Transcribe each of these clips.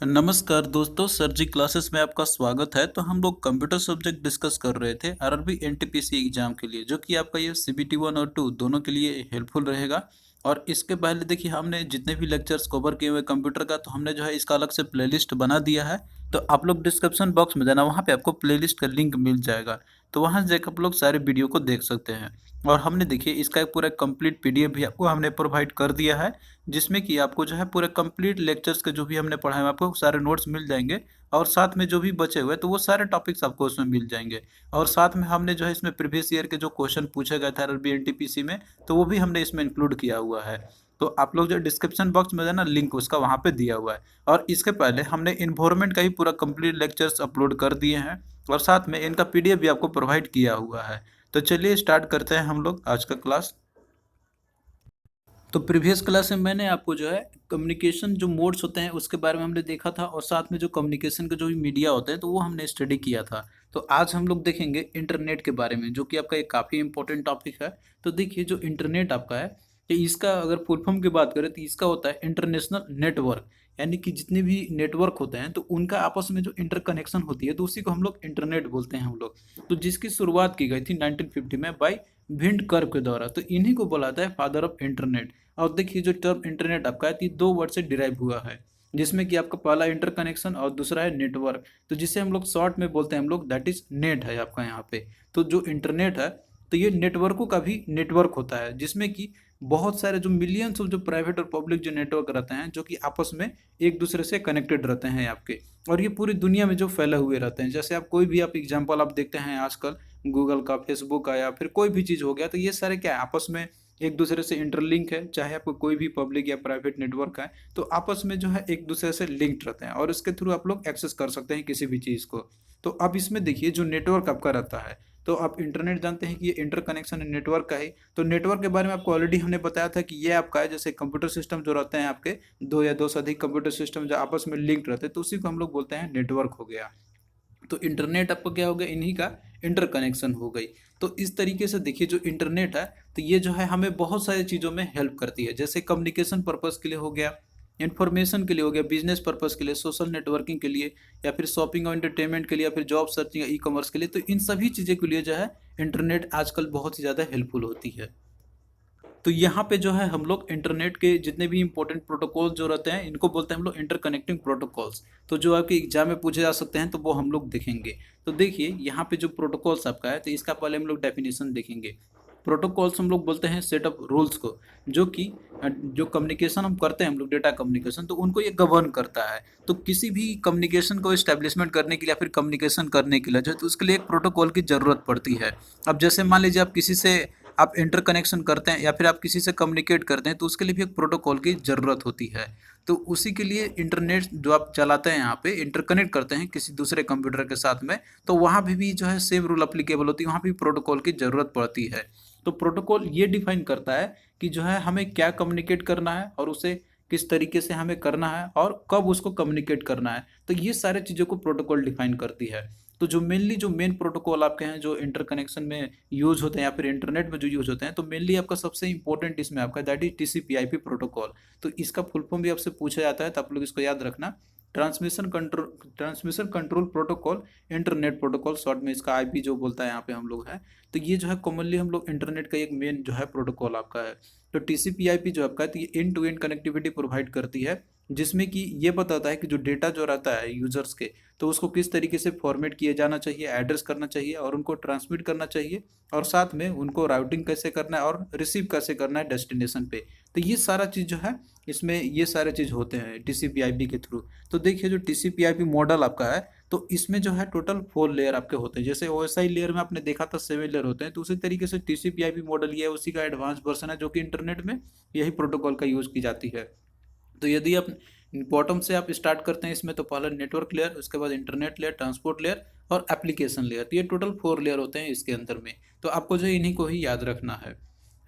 नमस्कार दोस्तों, सर जी क्लासेस में आपका स्वागत है। तो हम लोग कंप्यूटर सब्जेक्ट डिस्कस कर रहे थे आरआरबी एनटीपीसी एग्जाम के लिए, जो कि आपका ये सीबीटी 1 और 2 दोनों के लिए हेल्पफुल रहेगा। और इसके पहले देखिए, हमने जितने भी लेक्चर्स कवर किए हुए कंप्यूटर का, तो हमने जो है इसका अलग से प्लेलिस्ट बना दिया है। तो आप लोग डिस्क्रिप्शन बॉक्स में जाना, वहाँ पे आपको प्लेलिस्ट का लिंक मिल जाएगा। तो वहाँ से जाकर आप लोग सारे वीडियो को देख सकते हैं। और हमने देखिए इसका एक पूरा कंप्लीट पीडीएफ भी आपको हमने प्रोवाइड कर दिया है, जिसमें कि आपको जो है पूरे कंप्लीट लेक्चर्स के जो भी हमने पढ़ा है आपको सारे नोट्स मिल जाएंगे। और साथ में जो भी बचे हुए तो वो सारे टॉपिक्स आपको उसमें मिल जाएंगे। और साथ में हमने जो है इसमें प्रीवियस ईयर के जो क्वेश्चन पूछे गए थे आरआरबी एनटीपीसी में, तो वो भी हमने इसमें इंक्लूड किया हुआ है। तो आप लोग जो डिस्क्रिप्शन बॉक्स में है ना, लिंक उसका वहाँ पे दिया हुआ है। और इसके पहले हमने इन्वायरमेंट का ही पूरा कंप्लीट लेक्चर्स अपलोड कर दिए हैं, और साथ में इनका पीडीएफ भी आपको प्रोवाइड किया हुआ है। तो चलिए स्टार्ट करते हैं हम लोग आज का क्लास। तो प्रीवियस क्लास में मैंने आपको जो है कम्युनिकेशन जो मोड्स होते हैं उसके बारे में हमने देखा था, और साथ में जो कम्युनिकेशन के जो भी मीडिया होते हैं तो वो हमने स्टडी किया था। तो आज हम लोग देखेंगे इंटरनेट के बारे में, जो कि आपका एक काफ़ी इंपॉर्टेंट टॉपिक है। तो देखिए, जो इंटरनेट आपका है, कि इसका अगर फुल फॉर्म की बात करें तो इसका होता है इंटरनेशनल नेटवर्क। यानी कि जितने भी नेटवर्क होते हैं तो उनका आपस में जो इंटरकनेक्शन होती है, तो उसी को हम लोग इंटरनेट बोलते हैं हम लोग। तो जिसकी शुरुआत की गई थी 1950 में बाय विंड कर्व के द्वारा, तो इन्हीं को बोला जाता है फादर ऑफ इंटरनेट। और देखिए, जो टर्म इंटरनेट आपका है, तो ये दो वर्ड से डिराइव हुआ है, जिसमें कि आपका पहला इंटरकनेक्शन और दूसरा है नेटवर्क। तो जिसे हम लोग शॉर्ट में बोलते हैं हम लोग, दैट इज नेट है आपका यहाँ पे। तो जो इंटरनेट है, तो ये नेटवर्कों का भी नेटवर्क होता है, जिसमें कि बहुत सारे जो मिलियंस ऑफ जो प्राइवेट और पब्लिक जो नेटवर्क रहते हैं, जो कि आपस में एक दूसरे से कनेक्टेड रहते हैं आपके। और ये पूरी दुनिया में जो फैले हुए रहते हैं, जैसे आप कोई भी आप एग्जांपल आप देखते हैं आजकल, गूगल का, फेसबुक का, या फिर कोई भी चीज़ हो गया, तो ये सारे क्या है, आपस में एक दूसरे से इंटरलिंक है। चाहे आपको कोई भी पब्लिक या प्राइवेट नेटवर्क है, तो आपस में जो है एक दूसरे से लिंक्ड रहते हैं, और इसके थ्रू आप लोग एक्सेस कर सकते हैं किसी भी चीज़ को। तो अब इसमें देखिए, जो नेटवर्क आपका रहता है, तो आप इंटरनेट जानते हैं कि ये इंटरकनेक्शन नेटवर्क का है। तो नेटवर्क के बारे में आपको ऑलरेडी हमने बताया था कि ये आपका है, जैसे कंप्यूटर सिस्टम जो रहते हैं आपके, दो या दो से अधिक कंप्यूटर सिस्टम जो आपस में लिंक्ड रहते हैं, तो उसी को हम लोग बोलते हैं नेटवर्क हो गया। तो इंटरनेट आपको क्या हो गया, इन्हीं का इंटरकनेक्शन हो गई। तो इस तरीके से देखिए, जो इंटरनेट है, तो ये जो है हमें बहुत सारी चीज़ों में हेल्प करती है। जैसे कम्युनिकेशन पर्पज़ के लिए हो गया, इन्फॉर्मेशन के लिए हो गया, बिजनेस पर्पज़ के लिए, सोशल नेटवर्किंग के लिए, या फिर शॉपिंग और एंटरटेनमेंट के लिए, या फिर जॉब सर्चिंग या ई कॉमर्स के लिए। तो इन सभी चीज़ों के लिए जो है इंटरनेट आजकल बहुत ही ज़्यादा हेल्पफुल होती है। तो यहाँ पे जो है हम लोग इंटरनेट के जितने भी इंपॉर्टेंट प्रोटोकॉल जो रहते हैं, इनको बोलते हैं हम लोग इंटरकनेक्टिंग प्रोटोकॉल्स। तो जो आपके एग्जाम में पूछे जा सकते हैं, तो वो हम लोग देखेंगे। तो देखिए, यहाँ पे जो प्रोटोकॉल्स आपका है, तो इसका पहले हम लोग डेफिनेशन देखेंगे। प्रोटोकॉल्स हम लोग बोलते हैं सेट ऑफ रूल्स को, जो कि जो कम्युनिकेशन हम करते हैं हम लोग, डेटा कम्युनिकेशन, तो उनको ये गवर्न करता है। तो किसी भी कम्युनिकेशन को इस्टेब्लिशमेंट करने के लिए या फिर कम्युनिकेशन करने के लिए जो है, तो उसके लिए एक प्रोटोकॉल की ज़रूरत पड़ती है। अब जैसे मान लीजिए, आप किसी से आप इंटरकनेक्शन करते हैं, या फिर आप किसी से कम्युनिकेट करते हैं, तो उसके लिए भी एक प्रोटोकॉल की ज़रूरत होती है। तो उसी के लिए इंटरनेट जो आप चलाते हैं, यहाँ पे इंटरकनेक्ट करते हैं किसी दूसरे कंप्यूटर के साथ में, तो वहाँ भी जो है सेम रूल अप्लीकेबल होती है, वहाँ भी प्रोटोकॉल की ज़रूरत पड़ती है। तो प्रोटोकॉल ये डिफाइन करता है कि जो है हमें क्या कम्युनिकेट करना है, और उसे किस तरीके से हमें करना है, और कब उसको कम्युनिकेट करना है। तो ये सारे चीज़ों को प्रोटोकॉल डिफाइन करती है। तो जो मेनली जो मेन प्रोटोकॉल आपके हैं, जो इंटरकनेक्शन में यूज होते हैं या फिर इंटरनेट में जो यूज होते हैं, तो मेनली आपका सबसे इंपॉर्टेंट इसमें आपका दैट इज टीसीपीआईपी प्रोटोकॉल। तो इसका फुल फॉर्म भी आपसे पूछा जाता है, तो आप लोग इसको याद रखना। Transmission control protocol, internet protocol, short में इसका आईपी जो बोलता है यहाँ पे हम लोग है। तो ये जो है कॉमनली हम लोग इंटरनेट का एक मेन जो है प्रोटोकॉल आपका है। तो टीसीपीआईपी जो आपका है, तो ये end to end connectivity provide करती है, जिसमें कि ये बताता है कि जो डेटा जो रहता है यूजर्स के, तो उसको किस तरीके से फॉर्मेट किया जाना चाहिए, एड्रेस करना चाहिए, और उनको ट्रांसमिट करना चाहिए, और साथ में उनको राउटिंग कैसे करना है और रिसीव कैसे करना है डेस्टिनेशन पे। तो ये सारा चीज़ जो है, इसमें ये सारे चीज़ होते हैं टीसीपीआईपी के थ्रू। तो देखिए, जो टीसीपीआईपी मॉडल आपका है, तो इसमें जो है टोटल 4 लेयर आपके होते हैं। जैसे ओएसआई लेयर में आपने देखा था 7 लेयर होते हैं, तो उसी तरीके से टीसीपीआईपी मॉडल ये है, उसी का एडवांस वर्जन है, जो कि इंटरनेट में यही प्रोटोकॉल का यूज़ की जाती है। तो यदि आप बॉटम से आप स्टार्ट करते हैं इसमें, तो पहले नेटवर्क लेयर, उसके बाद इंटरनेट लेयर, ट्रांसपोर्ट लेयर, और एप्लीकेशन लेयर। तो ये टोटल 4 लेयर होते हैं इसके अंदर में। तो आपको जो इन्हीं को ही याद रखना है।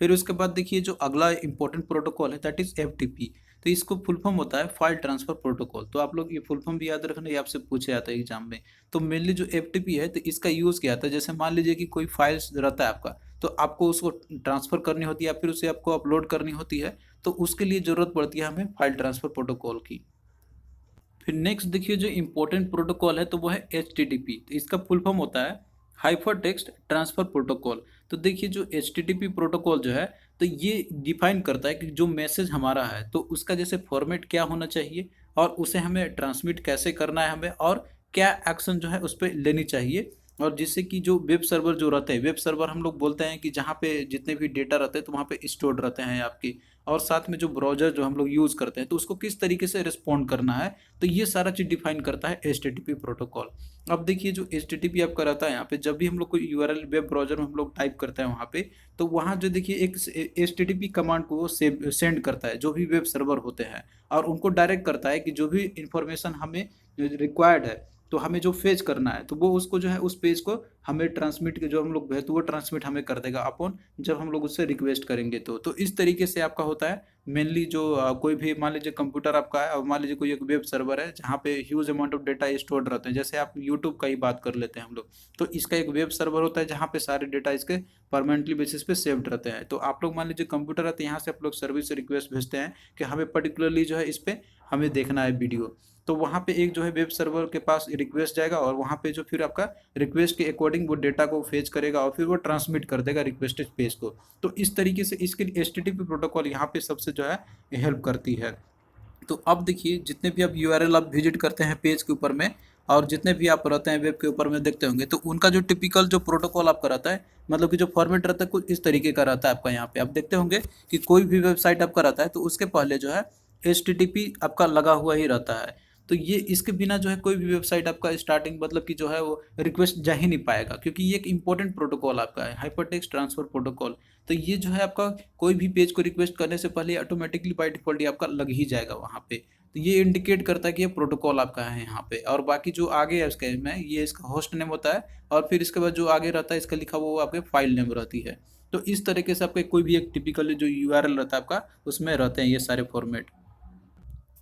फिर उसके बाद देखिए, जो अगला इंपॉर्टेंट प्रोटोकॉल है, दैट इज एफटीपी। तो इसको फुल फॉर्म होता है फाइल ट्रांसफर प्रोटोकॉल। तो आप लोग ये फुल फॉर्म भी याद रखना, ये आपसे पूछा जाता है एग्जाम में। तो मेनली जो एफटीपी है, तो इसका यूज़ किया जाता है, जैसे मान लीजिए कि कोई फाइल्स रहता है आपका, तो आपको उसको ट्रांसफ़र करनी होती है, या फिर उसे आपको अपलोड करनी होती है, तो उसके लिए ज़रूरत पड़ती है हमें फाइल ट्रांसफ़र प्रोटोकॉल की। फिर नेक्स्ट देखिए जो इम्पोर्टेंट प्रोटोकॉल है तो वो है एच टी टी पी। तो इसका फुल फॉर्म होता है हाइपर टेक्स्ट ट्रांसफर प्रोटोकॉल। तो देखिए जो H T T P protocol जो है तो ये डिफाइन करता है कि जो मैसेज हमारा है तो उसका जैसे फॉर्मेट क्या होना चाहिए और उसे हमें ट्रांसमिट कैसे करना है हमें, और क्या एक्शन जो है उस पर लेनी चाहिए। और जिससे कि जो वेब सर्वर जो रहते हैं, वेब सर्वर हम लोग बोलते हैं कि जहाँ पे जितने भी डेटा रहते हैं तो वहाँ पे स्टोर्ड रहते हैं आपकी, और साथ में जो ब्राउजर जो हम लोग यूज़ करते हैं तो उसको किस तरीके से रिस्पॉन्ड करना है। तो ये सारा चीज़ डिफाइन करता है H T T P protocol. अब देखिए जो एच टी टी पी आपका रहता है यहाँ पे, जब भी हम लोग कोई यूआरएल वेब ब्राउजर में हम लोग टाइप करते हैं वहाँ पे, तो वहाँ जो देखिए एक H T T P command को वो सेंड करता है जो भी वेब सर्वर होते हैं, और उनको डायरेक्ट करता है कि जो भी इंफॉर्मेशन हमें रिक्वायर्ड है तो हमें जो फेच करना है तो वो उसको जो है उस पेज को हमें ट्रांसमिट के जो हम लोग भेज तो वो ट्रांसमिट हमें कर देगा अपॉन जब हम लोग उससे रिक्वेस्ट करेंगे। तो इस तरीके से आपका होता है मेनली जो कोई भी मान लीजिए कंप्यूटर आपका है और मान लीजिए कोई एक वेब सर्वर है जहाँ पे huge amount of data stored रहते हैं, जैसे आप यूट्यूब का ही बात कर लेते हैं हम लोग। तो इसका एक वेब सर्वर होता है जहाँ पे सारे डेटा इसके परमानेंटली बेसिस पे सेव्ड रहते हैं। तो आप लोग मान लीजिए कंप्यूटर है तो यहाँ से आप लोग सर्विस रिक्वेस्ट भेजते हैं कि हमें पर्टिकुलरली जो है इस पे हमें देखना है वीडियो। तो वहाँ पे एक जो है वेब सर्वर के पास रिक्वेस्ट जाएगा और वहाँ पे जो फिर आपका रिक्वेस्ट के अकॉर्डिंग वो डेटा को फेच करेगा और फिर वो ट्रांसमिट कर देगा रिक्वेस्टेड पेज को। तो इस तरीके से इसके लिए H T T P protocol यहाँ पे सबसे जो है हेल्प करती है। तो अब देखिए जितने भी आप यूआरएल आप विजिट करते हैं पेज के ऊपर में, और जितने भी आप रहते हैं वेब के ऊपर में देखते होंगे, तो उनका जो टिपिकल जो प्रोटोकॉल आपका रहता है, मतलब कि जो फॉर्मेट रहता है कुछ इस तरीके का रहता है आपका। यहाँ पे आप देखते होंगे कि कोई भी वेबसाइट आपका रहता है तो उसके पहले जो है एच टी टी पी आपका लगा हुआ ही रहता है। तो ये इसके बिना जो है कोई भी वेबसाइट आपका स्टार्टिंग मतलब कि जो है वो रिक्वेस्ट जा ही नहीं पाएगा, क्योंकि ये एक इंपॉर्टेंट प्रोटोकॉल आपका है हाइपर टेक्स्ट ट्रांसफर प्रोटोकॉल। तो ये जो है आपका कोई भी पेज को रिक्वेस्ट करने से पहले ऑटोमेटिकली बाय डिफॉल्ट आपका लग ही जाएगा वहाँ पे। तो ये इंडिकेट करता है कि ये प्रोटोकॉल आपका है यहाँ पे। और बाकी जो आगे है इसके में ये इसका होस्ट नेम होता है, और फिर इसके बाद जो आगे रहता है इसका लिखा हुआ वो आपके फाइल नेम रहती है। तो इस तरीके से आपके कोई भी एक टिपिकल जो यूआरएल रहता है आपका उसमें रहते हैं ये सारे फॉर्मेट।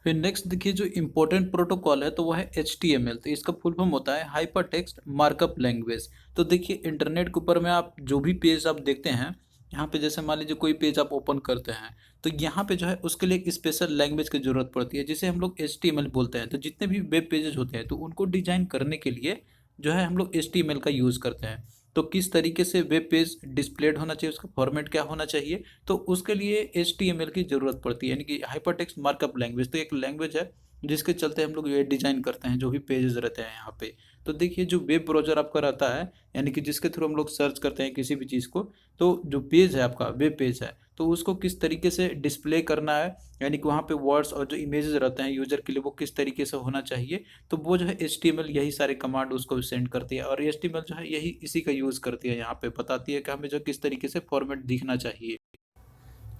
फिर नेक्स्ट देखिए जो इम्पोर्टेंट प्रोटोकॉल है तो वो है एच टी एम एल। तो इसका फुल फॉर्म होता है हाइपर टेक्स्ट मार्कअप लैंग्वेज। तो देखिए इंटरनेट के ऊपर में आप जो भी पेज आप देखते हैं, यहाँ पे जैसे मान लीजिए कोई पेज आप ओपन करते हैं तो यहाँ पे जो है उसके लिए एक स्पेशल लैंग्वेज की जरूरत पड़ती है जिसे हम लोग एच टी एम एल बोलते हैं। तो जितने भी वेब पेजेस होते हैं तो उनको डिजाइन करने के लिए जो है हम लोग एच टी एम एल का यूज़ करते हैं। तो किस तरीके से वेब पेज डिस्प्लेड होना चाहिए, उसका फॉर्मेट क्या होना चाहिए, तो उसके लिए एच टी एम एल की ज़रूरत पड़ती है, यानी कि हाइपरटेक्स्ट मार्कअप लैंग्वेज। तो एक लैंग्वेज है जिसके चलते हम लोग ये डिज़ाइन करते हैं जो भी पेजेस रहते हैं यहाँ पे। तो देखिए जो वेब ब्राउज़र आपका रहता है, यानी कि जिसके थ्रू हम लोग सर्च करते हैं किसी भी चीज़ को, तो जो पेज है आपका वेब पेज है तो उसको किस तरीके से डिस्प्ले करना है, यानी कि वहाँ पे वर्ड्स और जो इमेजेस रहते हैं यूजर के लिए वो किस तरीके से होना चाहिए। तो वो जो है एच टी एम एल यही सारे कमांड उसको सेंड करती है, और एच टी एम एल जो है यही इसी का यूज़ करती है, यहाँ पे बताती है कि हमें जो किस तरीके से फॉर्मेट दिखना चाहिए।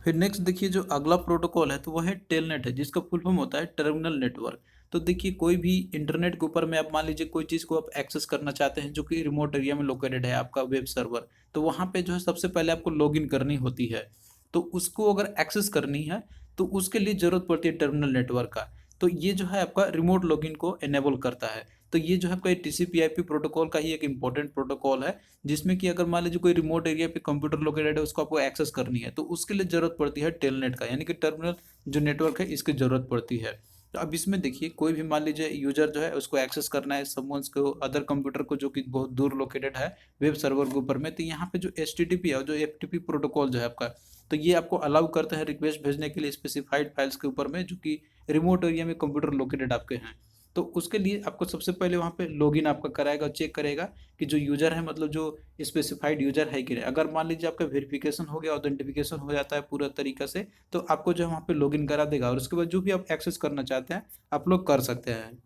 फिर नेक्स्ट देखिए जो अगला प्रोटोकॉल है तो वो है टेलनेट है, जिसका फुल फॉर्म होता है टर्मिनल नेटवर्क। तो देखिए कोई भी इंटरनेट के ऊपर में आप मान लीजिए कोई चीज़ को आप एक्सेस करना चाहते हैं जो कि रिमोट एरिया में लोकेटेड है आपका वेब सर्वर, तो वहाँ पे जो है सबसे पहले आपको लॉगिन करनी होती है। तो उसको अगर एक्सेस करनी है तो उसके लिए ज़रूरत पड़ती है टर्मिनल नेटवर्क का। तो ये जो है आपका रिमोट लॉगिन को एनेबल करता है। तो ये जो है आपका टीसीपी आईपी प्रोटोकॉल का ही एक इंपॉर्टेंट प्रोटोकॉल है, जिसमें कि अगर मान लीजिए कोई रिमोट एरिया पे कंप्यूटर लोकेटेड है उसको आपको एक्सेस करनी है तो उसके लिए ज़रूरत पड़ती है टेलनेट का, यानी कि टर्मिनल जो नेटवर्क है इसकी ज़रूरत पड़ती है। तो अब इसमें देखिए कोई भी मान लीजिए यूजर जो है उसको एक्सेस करना है समवंस को अदर कंप्यूटर को जो कि बहुत दूर लोकेटेड है वेब सर्वर के ऊपर में, तो यहाँ पे जो एच टी टी पी है और जो एफ टी पी प्रोटोकॉल जो है आपका, तो ये आपको अलाउ करते हैं रिक्वेस्ट भेजने के लिए स्पेसिफाइड फाइल्स के ऊपर में जो कि रिमोट एरिया में कंप्यूटर लोकेटेड आपके हैं। तो उसके लिए आपको सबसे पहले वहाँ पे लॉगिन आपका कराएगा, चेक करेगा कि जो यूज़र है मतलब जो स्पेसिफाइड यूज़र है कि नहीं। अगर मान लीजिए आपका वेरिफिकेशन हो गया, ऑथेंटिफिकेशन हो जाता है पूरा तरीका से, तो आपको जो है वहाँ पे लॉगिन करा देगा और उसके बाद जो भी आप एक्सेस करना चाहते हैं आप लोग कर सकते हैं।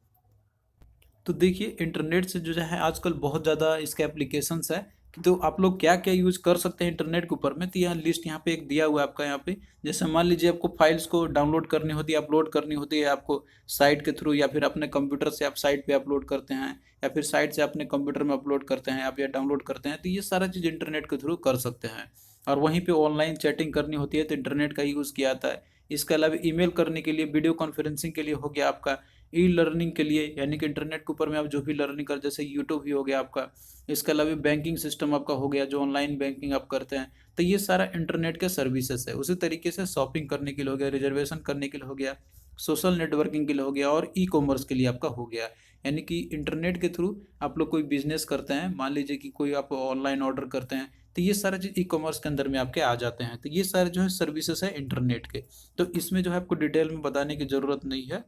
तो देखिए इंटरनेट से जो है आजकल बहुत ज़्यादा इसके एप्लीकेशंस है। तो आप लोग क्या क्या यूज़ कर सकते हैं इंटरनेट के ऊपर में, तो यहाँ लिस्ट यहाँ पे एक दिया हुआ है आपका। यहाँ पे जैसे मान लीजिए आपको फाइल्स को डाउनलोड करनी होती है, अपलोड करनी होती है आपको साइट के थ्रू, या फिर अपने कंप्यूटर से आप साइट पे अपलोड करते हैं, या फिर साइट से अपने कंप्यूटर में अपलोड करते हैं आप या डाउनलोड करते हैं, तो ये सारा चीज़ इंटरनेट के थ्रू कर सकते हैं। और वहीं पर ऑनलाइन चैटिंग करनी होती है तो इंटरनेट का यूज़ किया जाता है। इसके अलावा ईमेल करने के लिए, वीडियो कॉन्फ्रेंसिंग के लिए हो गया आपका, ई लर्निंग के लिए, यानी कि इंटरनेट के ऊपर में आप जो भी लर्निंग कर, जैसे यूट्यूब ही हो गया आपका। इसके अलावा बैंकिंग सिस्टम आपका हो गया जो ऑनलाइन बैंकिंग आप करते हैं, तो ये सारा इंटरनेट के सर्विसेज है। उसी तरीके से शॉपिंग करने के लिए हो गया, रिजर्वेशन करने के लिए हो गया, सोशल नेटवर्किंग के लिए हो गया और ई कॉमर्स के लिए आपका हो गया। यानी कि इंटरनेट के थ्रू आप लोग कोई बिजनेस करते हैं, मान लीजिए कि कोई आप ऑनलाइन ऑर्डर करते हैं, तो ये सारा चीज़ ई कॉमर्स के अंदर में आपके आ जाते हैं। तो ये सारे जो है सर्विसेज है इंटरनेट के, तो इसमें जो है आपको डिटेल में बताने की ज़रूरत नहीं है।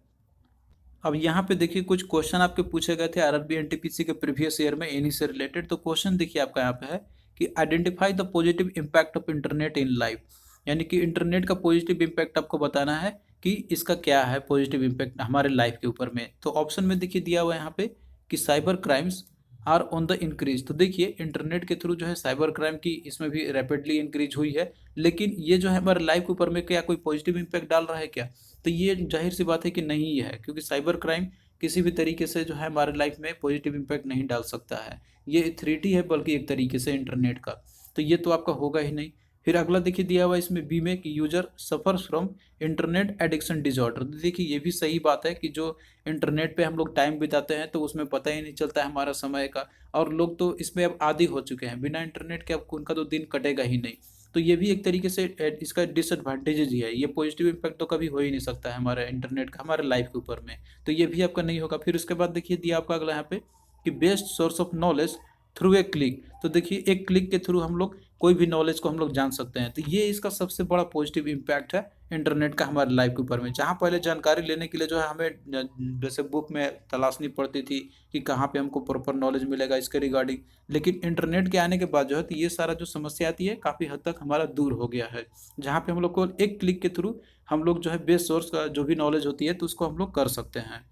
अब यहाँ पे देखिए कुछ क्वेश्चन आपके पूछे गए थे आरआरबी एनटीपीसी के प्रीवियस ईयर में इन्हीं से रिलेटेड। तो क्वेश्चन देखिए आपका यहाँ पे है कि identify the positive impact of internet in life. यानी कि इंटरनेट का पॉजिटिव इम्पैक्ट आपको बताना है कि इसका क्या है पॉजिटिव इम्पैक्ट हमारे लाइफ के ऊपर में। तो ऑप्शन में देखिए दिया हुआ है यहाँ पे कि cyber crimes are on the increase. तो देखिए इंटरनेट के थ्रू जो है साइबर क्राइम की इसमें भी रैपिडली इंक्रीज हुई है, लेकिन ये जो है हमारे लाइफ के ऊपर में क्या कोई पॉजिटिव इम्पैक्ट डाल रहा है क्या? तो ये जाहिर सी बात है कि नहीं है, क्योंकि साइबर क्राइम किसी भी तरीके से जो है हमारे लाइफ में पॉजिटिव इम्पैक्ट नहीं डाल सकता है। ये थ्रेट ही है बल्कि एक तरीके से इंटरनेट का, तो ये तो आपका होगा ही नहीं। फिर अगला देखिए दिया हुआ इसमें बी में कि user suffers from internet addiction disorder. देखिए ये भी सही बात है कि जो इंटरनेट पे हम लोग टाइम बिताते हैं तो उसमें पता ही नहीं चलता है हमारा समय का, और लोग तो इसमें अब आदी हो चुके हैं, बिना इंटरनेट के अब उनका तो दिन कटेगा ही नहीं। तो ये भी एक तरीके से इसका डिसएडवांटेजेस ही है, ये पॉजिटिव इम्पैक्ट तो कभी हो ही नहीं सकता है हमारे इंटरनेट का हमारे लाइफ के ऊपर में। तो ये भी आपका नहीं होगा। फिर उसके बाद देखिए दिया आपका अगला यहाँ पे कि best source of knowledge through a click. तो देखिए एक क्लिक के थ्रू हम लोग कोई भी नॉलेज को हम लोग जान सकते हैं। तो ये इसका सबसे बड़ा पॉजिटिव इम्पैक्ट है इंटरनेट का हमारे लाइफ के ऊपर में। जहाँ पहले जानकारी लेने के लिए जो है हमें जैसे बुक में तलाशनी पड़ती थी कि कहाँ पे हमको प्रॉपर नॉलेज मिलेगा इसके रिगार्डिंग, लेकिन इंटरनेट के आने के बाद जो है तो ये सारा जो समस्या आती है काफ़ी हद तक हमारा दूर हो गया है। जहाँ पे हम लोग को एक क्लिक के थ्रू हम लोग जो है बेस्ट सोर्स का जो भी नॉलेज होती है तो उसको हम लोग कर सकते हैं।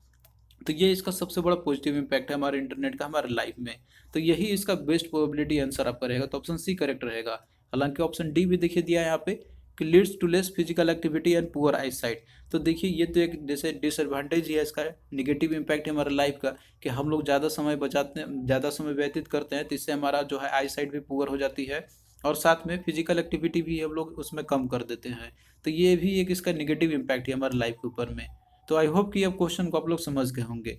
तो ये इसका सबसे बड़ा पॉजिटिव इम्पैक्ट है हमारे इंटरनेट का हमारे लाइफ में। तो यही इसका बेस्ट प्रोबेबिलिटी आंसर आपका रहेगा, तो ऑप्शन सी करेक्ट रहेगा। हालांकि ऑप्शन डी भी देखिए दिया है यहाँ पे कि leads to less physical activity and poor eyesight. तो देखिए ये तो एक जैसे डिसएडवांटेज ही है इसका, निगेटिव इम्पैक्ट है हमारे लाइफ का कि हम लोग ज़्यादा समय बचाते हैं, ज़्यादा समय व्यतीत करते हैं, तो इससे हमारा जो है आई साइट भी पुअर हो जाती है, और साथ में फिजिकल एक्टिविटी भी हम लोग उसमें कम कर देते हैं। तो ये भी एक इसका निगेटिव इम्पैक्ट है हमारे लाइफ के ऊपर में। तो आई होप कि अब क्वेश्चन को आप लोग समझ गए होंगे।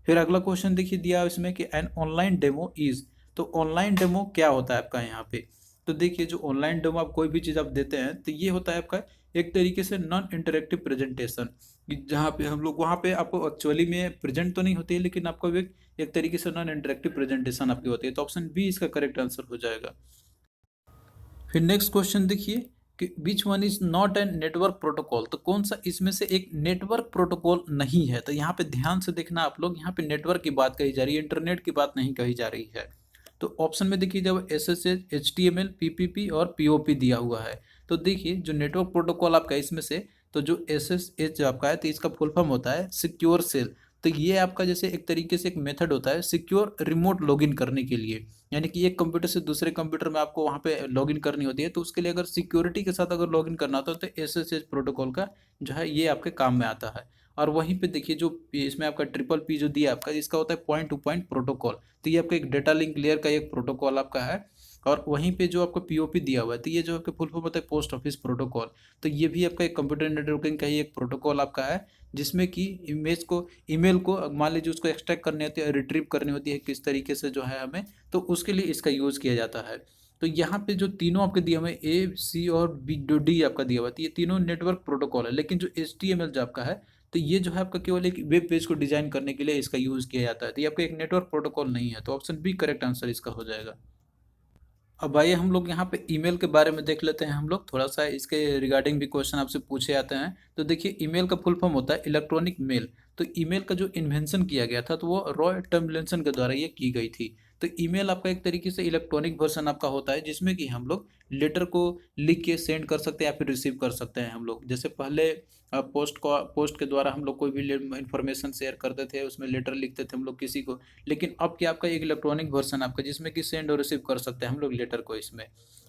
फिर अगला क्वेश्चन देखिए दिया है इसमें कि एन ऑनलाइन डेमो इज। तो ऑनलाइन डेमो क्या होता है आपका यहाँ पे? तो देखिए जो ऑनलाइन डेमो आप कोई भी चीज़ आप देते हैं तो ये होता है आपका एक तरीके से नॉन इंटरेक्टिव प्रेजेंटेशन, जहाँ पे हम लोग वहाँ पे आपको एक्चुअली में प्रेजेंट तो नहीं होती है, लेकिन आपको एक तरीके से नॉन इंटरेक्टिव प्रेजेंटेशन आपकी होती है। तो ऑप्शन बी इसका करेक्ट आंसर हो जाएगा। फिर नेक्स्ट क्वेश्चन देखिए कि which one is not an network protocol. तो कौन सा इसमें से एक नेटवर्क प्रोटोकॉल नहीं है? तो यहाँ पे ध्यान से देखना आप लोग, यहाँ पे नेटवर्क की बात कही जा रही है, इंटरनेट की बात नहीं कही जा रही है। तो ऑप्शन में देखिए जब SSH HTML PPP और POP दिया हुआ है, तो देखिए जो नेटवर्क प्रोटोकॉल आपका इसमें से, तो जो SSH जो आपका है तो इसका फुल फॉर्म होता है सिक्योर सेल। तो ये आपका जैसे एक तरीके से एक मेथड होता है सिक्योर रिमोट लॉगिन करने के लिए, यानी कि एक कंप्यूटर से दूसरे कंप्यूटर में आपको वहाँ पे लॉगिन करनी होती है, तो उसके लिए अगर सिक्योरिटी के साथ अगर लॉगिन करना होता है तो SSH प्रोटोकॉल का जो है ये आपके काम में आता है। और वहीं पे देखिए जो इसमें आपका ट्रिपल P जो दिया आपका, इसका होता है पॉइंट टू पॉइंट प्रोटोकॉल। तो ये आपका एक डेटा लिंक लेयर का एक प्रोटोकॉल आपका है। और वहीं पे जो आपका POP दिया हुआ है तो ये जो आपका फुल फॉर्म होता है पोस्ट ऑफिस प्रोटोकॉल। तो ये भी आपका एक कंप्यूटर नेटवर्किंग का ही एक प्रोटोकॉल आपका है, जिसमें कि ईमेल को मान लीजिए उसको एक्सट्रैक्ट करनी होती है, रिट्रीव करनी होती है किस तरीके से जो है हमें, तो उसके लिए इसका यूज़ किया जाता है। तो यहाँ पे जो तीनों आपके दिए हुए A C और D आपका दिया हुआ है, तो ये तीनों नेटवर्क प्रोटोकॉल है, लेकिन जो HTML जो आपका है तो ये जो है आपका केवल एक वेब पेज को डिजाइन करने के लिए इसका यूज़ किया जाता है। तो ये आपका एक नेटवर्क प्रोटोकॉल नहीं है, तो ऑप्शन बी करेक्ट आंसर इसका हो जाएगा। अब आइए हम लोग यहाँ पे ईमेल के बारे में देख लेते हैं, हम लोग थोड़ा सा इसके रिगार्डिंग भी क्वेश्चन आपसे पूछे जाते हैं। तो देखिए ईमेल का फुल फॉर्म होता है इलेक्ट्रॉनिक मेल। तो ईमेल का जो इन्वेंशन किया गया था तो वो रॉय टॉमलिंसन के द्वारा ये की गई थी। तो ईमेल आपका एक तरीके से इलेक्ट्रॉनिक वर्जन आपका होता है, जिसमें कि हम लोग लेटर को लिख के सेंड कर सकते हैं या फिर रिसीव कर सकते हैं। हम लोग जैसे पहले पोस्ट के द्वारा हम लोग कोई भी इंफॉर्मेशन शेयर करते थे, उसमें लेटर लिखते थे हम लोग किसी को, लेकिन अब क्या आपका एक इलेक्ट्रॉनिक वर्जन आपका जिसमें कि सेंड और रिसीव कर सकते हैं हम लोग लेटर को इसमें।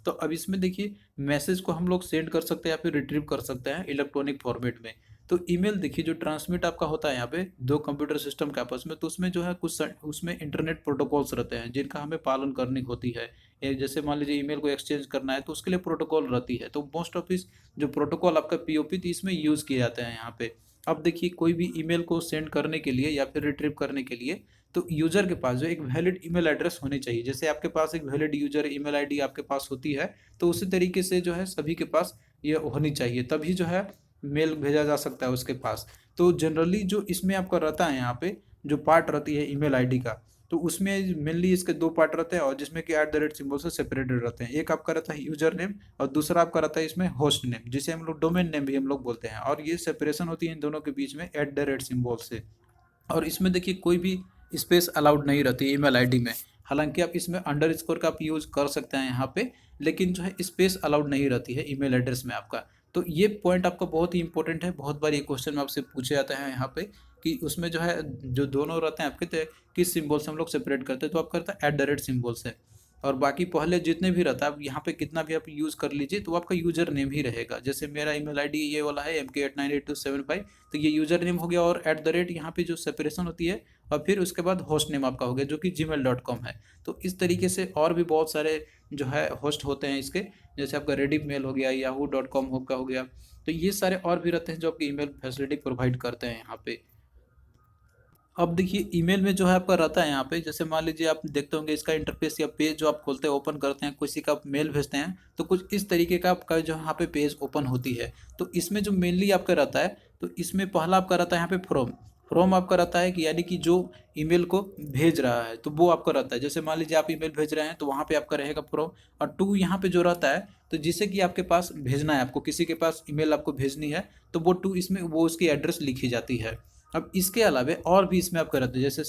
तो अब इसमें देखिए मैसेज को हम लोग सेंड कर सकते हैं या फिर रिट्रीव कर सकते हैं इलेक्ट्रॉनिक फॉर्मेट में। तो ईमेल देखिए जो ट्रांसमिट आपका होता है यहाँ पे दो कंप्यूटर सिस्टम के आपस में, तो उसमें जो है कुछ उसमें इंटरनेट प्रोटोकॉल्स रहते हैं जिनका हमें पालन करनी होती है। जैसे मान लीजिए ईमेल को एक्सचेंज करना है तो उसके लिए प्रोटोकॉल रहती है, तो मोस्ट ऑफ इस जो प्रोटोकॉल आपका POP तो इसमें यूज़ किए जाते हैं यहाँ पे। अब देखिए कोई भी ईमेल को सेंड करने के लिए या फिर रिट्रीव करने के लिए तो यूजर के पास जो एक वैलिड ईमेल एड्रेस होनी चाहिए। जैसे आपके पास एक वैलिड यूजर ईमेल आईडी आपके पास होती है, तो उसी तरीके से जो है सभी के पास ये होनी चाहिए, तभी जो है मेल भेजा जा सकता है उसके पास। तो जनरली जो इसमें आपका रहता है यहाँ पे जो पार्ट रहती है ईमेल आईडी का, तो उसमें मेनली इसके दो पार्ट रहते हैं और जिसमें कि @ सिंबल से सेपरेटेड रहते हैं। एक आपका रहता है यूजर नेम और दूसरा आपका रहता है इसमें होस्ट नेम, जिसे हम लोग डोमेन नेम भी हम लोग बोलते हैं, और ये सेपरेशन होती है इन दोनों के बीच में @ सिंबल से। और इसमें देखिए कोई भी स्पेस अलाउड नहीं रहती है ईमेल आईडी में। हालांकि आप इसमें अंडरस्कोर का आप यूज कर सकते हैं यहाँ पे, लेकिन जो है स्पेस अलाउड नहीं रहती है ईमेल एड्रेस में आपका। तो ये पॉइंट आपका बहुत ही इंपॉर्टेंट है, बहुत बार ये क्वेश्चन में आपसे पूछे जाते हैं यहाँ पे कि उसमें जो है जो दोनों रहते हैं आपके, तो किस सिंबल से हम लोग सेपरेट करते हैं, तो आपका रहता है @ सिंबल से। और बाकी पहले जितने भी रहता है आप यहाँ पे कितना भी आप यूज़ कर लीजिए तो आपका यूजर नेम ही रहेगा। जैसे मेरा ईमेल आईडी ये वाला है mk898275, तो ये यूजर नेम हो गया, और @ यहाँ पे जो सेपरेशन होती है, और फिर उसके बाद होस्ट नेम आपका हो गया जो कि gmail.com है। तो इस तरीके से और भी बहुत सारे जो है होस्ट होते हैं इसके, जैसे आपका रेडिफ मेल हो गया, yahoo.com का हो गया। तो ये सारे और भी रहते हैं जो आपकी ईमेल फैसिलिटी प्रोवाइड करते हैं यहाँ पे। अब देखिए ईमेल में जो है आपका रहता है यहाँ पे, जैसे मान लीजिए आप देखते होंगे इसका इंटरफेस या पेज जो आप खोलते हैं ओपन करते हैं, किसी का आप मेल भेजते हैं तो कुछ इस तरीके का आपका जो यहाँ पे पेज ओपन होती है। तो इसमें जो मेनली आपका रहता है, तो इसमें पहला आपका रहता है यहाँ पे फ्रॉम आपका रहता है कि यानी कि जो ईमेल को भेज रहा है तो वो आपका रहता है। जैसे मान लीजिए आप ईमेल भेज रहे हैं तो वहाँ पे आपका रहेगा फ्रॉम। और टू यहाँ पे जो रहता है, तो जिसे कि आपके पास भेजना है, आपको किसी के पास ईमेल आपको भेजनी है, तो वो टू इसमें वो उसकी एड्रेस लिखी जाती है। अब इसके अलावा और भी इसमें आपका रहता है, जैसे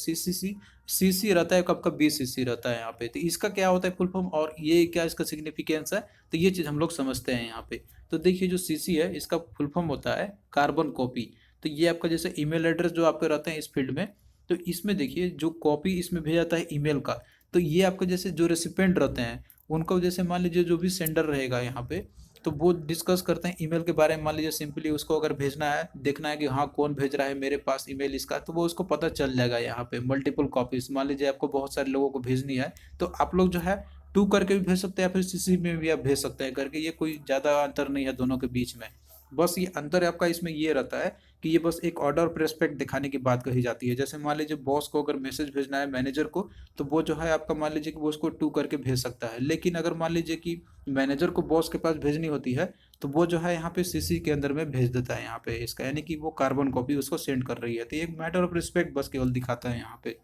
सीसी रहता है आपका, बीसीसी रहता है यहाँ पे। तो इसका क्या होता है फुल फॉर्म, और ये क्या इसका सिग्निफिकेंस है, तो ये चीज़ हम लोग समझते हैं यहाँ पे। तो देखिए जो सीसी है इसका फुल फॉर्म होता है कार्बन कॉपी। तो ये आपका जैसे ईमेल एड्रेस जो आपके रहते हैं इस फील्ड में, तो इसमें देखिए जो कॉपी इसमें भेजा जाता है ईमेल का, तो ये आपका जैसे जो रेसिपेंट रहते हैं उनको, जैसे मान लीजिए जो भी सेंडर रहेगा यहाँ पे, तो वो डिस्कस करते हैं ईमेल के बारे में। मान लीजिए सिंपली उसको अगर भेजना है, देखना है कि हाँ कौन भेज रहा है मेरे पास ईमेल इसका, तो वो उसको पता चल जाएगा यहाँ पे। मल्टीपल कॉपीज मान लीजिए आपको बहुत सारे लोगों को भेजनी है, तो आप लोग जो है टू करके भी भेज सकते हैं या फिर सीसी में भी आप भेज सकते हैं करके, ये कोई ज़्यादा अंतर नहीं है दोनों के बीच में। बस ये अंतर आपका इसमें ये रहता है कि ये बस एक ऑर्डर ऑफ रेस्पेक्ट दिखाने की बात कही जाती है। जैसे मान लीजिए बॉस को अगर मैसेज भेजना है मैनेजर को, तो वो जो है आपका मान लीजिए कि वो उसको टू करके भेज सकता है। लेकिन अगर मान लीजिए कि मैनेजर को बॉस के पास भेजनी होती है, तो वो जो है यहाँ पे सीसी के अंदर में भेज देता है यहाँ पे इसका, यानी कि वो कार्बन कॉपी उसको सेंड कर रही है। तो ये एक मैटर ऑफ रिस्पेक्ट बस केवल दिखाता है यहाँ पे।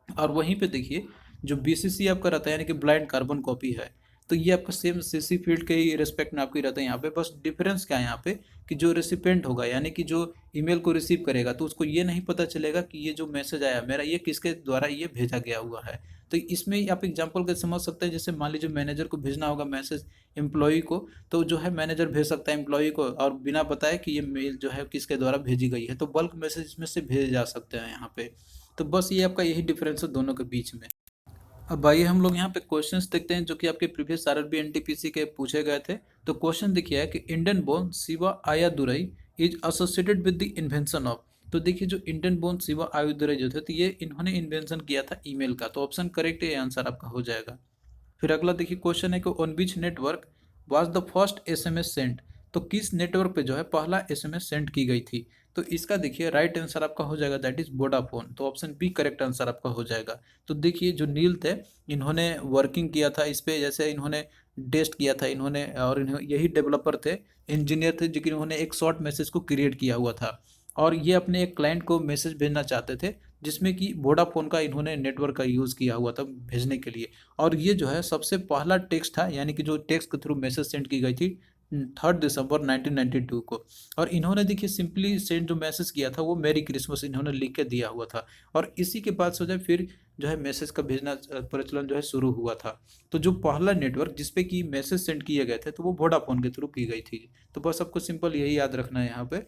और वहीं पे देखिए जो बीसीसी आपका रहता है यानी कि ब्लाइंड कार्बन कॉपी है, तो ये आपका सेम सीसी फील्ड के ही रिस्पेक्ट में आपकी रहता है यहाँ पे। बस डिफरेंस क्या है यहाँ पे कि जो रेसिपेंट होगा यानी कि जो ईमेल को रिसीव करेगा, तो उसको ये नहीं पता चलेगा कि ये जो मैसेज आया मेरा ये किसके द्वारा ये भेजा गया हुआ है। तो इसमें आप एग्जांपल के समझ सकते हैं, जैसे मान लीजिए मैनेजर को भेजना होगा मैसेज एम्प्लॉय को, तो जो है मैनेजर भेज सकता है एम्प्लॉय को और बिना बताए कि ये मेल जो है किसके द्वारा भेजी गई है, तो बल्क मैसेज इसमें से भेजे जा सकते हैं यहाँ पे। तो बस ये आपका यही डिफरेंस है दोनों के बीच में। अब आइए हम लोग यहाँ पे क्वेश्चंस देखते हैं जो कि आपके प्रीवियस आरआरबी एनटीपीसी के पूछे गए थे। तो क्वेश्चन देखिए है कि Indian born Shiva Ayyadurai is associated with the invention of. तो देखिए जो इंडियन बोर्न शिवा आयादुरई जो थे, तो ये इन्होंने इन्वेंशन किया था ईमेल का। तो ऑप्शन करेक्ट है, आंसर आपका हो जाएगा। फिर अगला देखिए क्वेश्चन है कि on which network was the first SMS sent. तो किस नेटवर्क पे जो है पहला एसएमएस सेंड की गई थी। तो इसका देखिए राइट आंसर आपका हो जाएगा, दैट इज वोडाफोन। तो ऑप्शन बी करेक्ट आंसर आपका हो जाएगा। तो देखिए जो नील थे इन्होंने वर्किंग किया था इस पे, जैसे इन्होंने टेस्ट किया था इन्होंने, और यही डेवलपर थे, इंजीनियर थे, जो कि इन्होंने एक शॉर्ट मैसेज को क्रिएट किया हुआ था। और ये अपने एक क्लाइंट को मैसेज भेजना चाहते थे जिसमें कि वोडाफोन का इन्होंने नेटवर्क का यूज़ किया हुआ था भेजने के लिए। और ये जो है सबसे पहला टेक्स्ट था, यानी कि जो टेक्स्ट के थ्रू मैसेज सेंड की गई थी 3 दिसंबर 1992 को। और इन्होंने देखिए सिंपली सेंड जो मैसेज किया था वो मेरी क्रिसमस इन्होंने लिख के दिया हुआ था। और इसी के बाद से जो है फिर जो है मैसेज का भेजना प्रचलन जो है शुरू हुआ था। तो जो पहला नेटवर्क जिसपे कि मैसेज सेंड किए गए थे तो वो वोडाफोन के थ्रू की गई थी। तो बस आपको सिंपल यही याद रखना है यहाँ पे।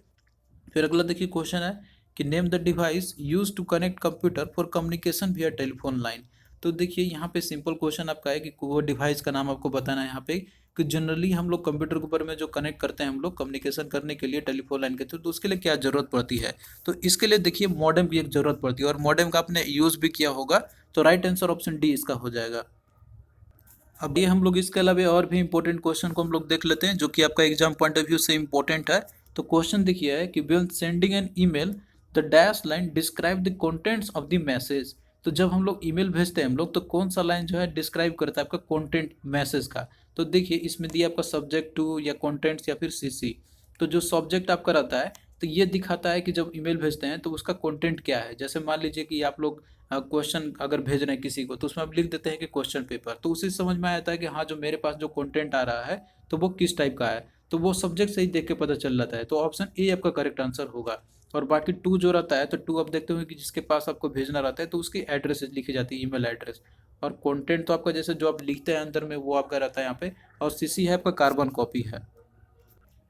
फिर अगला देखिए क्वेश्चन है कि name the device use to connect computer for communication via telephone line. तो देखिए यहाँ पे सिंपल क्वेश्चन आपका है कि वो डिवाइस का नाम आपको बताना है यहाँ पे कि जनरली हम लोग कंप्यूटर के ऊपर में जो कनेक्ट करते हैं हम लोग कम्युनिकेशन करने के लिए टेलीफोन लाइन के थ्रू, तो उसके लिए क्या ज़रूरत पड़ती है। तो इसके लिए देखिए मॉडेम की एक ज़रूरत पड़ती है, और मॉडेम का आपने यूज़ भी किया होगा। तो राइट आंसर ऑप्शन डी इसका हो जाएगा। अब ये हम लोग इसके अलावा और भी इंपॉर्टेंट क्वेश्चन को हम लोग देख लेते हैं जो कि आपका एग्जाम पॉइंट ऑफ व्यू से इंपॉर्टेंट है। तो क्वेश्चन देखिए है कि when sending an email the dash line describe the contents of the message. तो जब हम लोग ईमेल भेजते हैं हम लोग, तो कौन सा लाइन जो है डिस्क्राइब करता है आपका कंटेंट मैसेज का। तो देखिए इसमें दिया आपका सब्जेक्ट टू या कंटेंट्स या फिर सीसी। तो जो सब्जेक्ट आपका रहता है तो ये दिखाता है कि जब ईमेल भेजते हैं तो उसका कंटेंट क्या है। जैसे मान लीजिए कि आप लोग क्वेश्चन अगर भेज रहे हैं किसी को, तो उसमें आप लिख देते हैं कि क्वेश्चन पेपर, तो उसी से समझ में आ जाता है कि हाँ, जो मेरे पास जो कंटेंट आ रहा है तो वो किस टाइप का है। तो वो सब्जेक्ट से ही देख के पता चल जाता है। तो ऑप्शन ए आपका करेक्ट आंसर होगा। और बाकी टू जो रहता है, तो टू आप देखते हो कि जिसके पास आपको भेजना रहता है तो उसकी एड्रेस लिखी जाती है, ईमेल एड्रेस। और कंटेंट तो आपका जैसे जो आप लिखते हैं अंदर में वो आपका रहता है यहाँ पे। और सीसी है आपका कार्बन कॉपी है।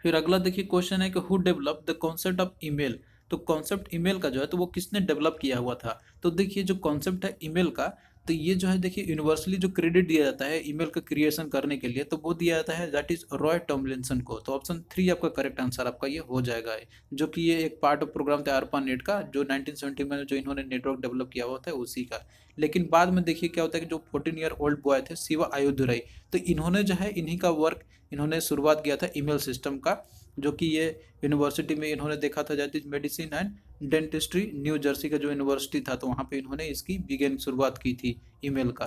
फिर अगला देखिए क्वेश्चन है कि who develop the concept of email. तो कॉन्सेप्ट ईमेल का जो है तो वो किसने डेवलप किया हुआ था। तो देखिए जो कॉन्सेप्ट है ईमेल का, तो ये जो है देखिए यूनिवर्सली जो क्रेडिट दिया जाता है ईमेल का क्रिएशन करने के लिए, तो वो दिया जाता है दैट इज रॉय टॉमलिंसन को। तो ऑप्शन 3 आपका करेक्ट आंसर आपका ये हो जाएगा। जो कि ये एक पार्ट ऑफ प्रोग्राम था ARPANET नेट का, जो 1970 में जो इन्होंने नेटवर्क डेवलप किया हुआ था उसी का। लेकिन बाद में देखिए क्या होता है कि जो 14 ईयर ओल्ड बॉय थे शिवा आयुधुरई, तो इन्होंने जो है इन्हीं का वर्क, इन्होंने शुरुआत किया था ईमेल सिस्टम का। जो कि ये यूनिवर्सिटी में इन्होंने देखा था, जाती medicine and dentistry new Jersey का जो यूनिवर्सिटी था, तो वहाँ पे इन्होंने इसकी बिगेन शुरुआत की थी ईमेल का।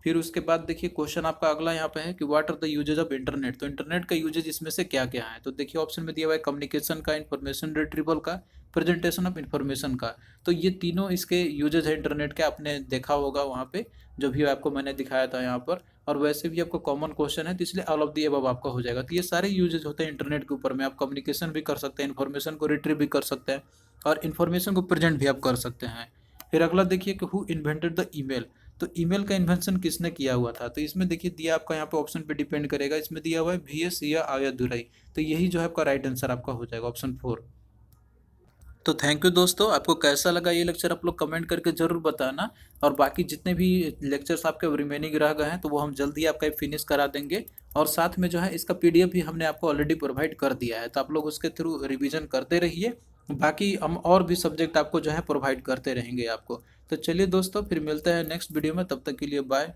फिर उसके बाद देखिए क्वेश्चन आपका अगला यहाँ पे है कि what are the usages of internet. तो इंटरनेट का यूजेज इसमें से क्या क्या है। तो देखिए ऑप्शन में दिया हुआ है कम्युनिकेशन का, इन्फॉर्मेशन रिट्रीवल का, प्रेजेंटेशन ऑफ इन्फॉर्मेशन का। तो ये तीनों इसके यूजेज है इंटरनेट के, आपने देखा होगा वहाँ पे जो भी आपको मैंने दिखाया था यहाँ पर। और वैसे भी आपको कॉमन क्वेश्चन है तो इसलिए ऑल ऑफ दी अबव आपका हो जाएगा। तो ये सारे यूजेज होते हैं इंटरनेट के ऊपर में। आप कम्युनिकेशन भी कर सकते हैं, इन्फॉर्मेशन को रिट्रीव भी कर सकते हैं, और इन्फॉर्मेशन को प्रेजेंट भी आप कर सकते हैं। फिर अगला देखिए कि हु इन्वेंटेड द ईमेल। तो ईमेल का इन्वेंशन किसने किया हुआ था। तो इसमें देखिए दिया आपका यहाँ पे ऑप्शन पे डिपेंड करेगा। इसमें दिया हुआ है VS या आयादुरई। तो यही जो है आपका राइट आंसर आपका हो जाएगा ऑप्शन 4। तो थैंक यू दोस्तों, आपको कैसा लगा ये लेक्चर आप लोग कमेंट करके ज़रूर बताना। और बाकी जितने भी लेक्चर्स आपके रिमेनिंग रह गए हैं तो वो हम जल्दी आपका फिनिश करा देंगे। और साथ में जो है इसका PDF भी हमने आपको ऑलरेडी प्रोवाइड कर दिया है, तो आप लोग उसके थ्रू रिवीजन करते रहिए। बाकी हम और भी सब्जेक्ट आपको जो है प्रोवाइड करते रहेंगे आपको। तो चलिए दोस्तों, फिर मिलते हैं नेक्स्ट वीडियो में, तब तक के लिए बाय।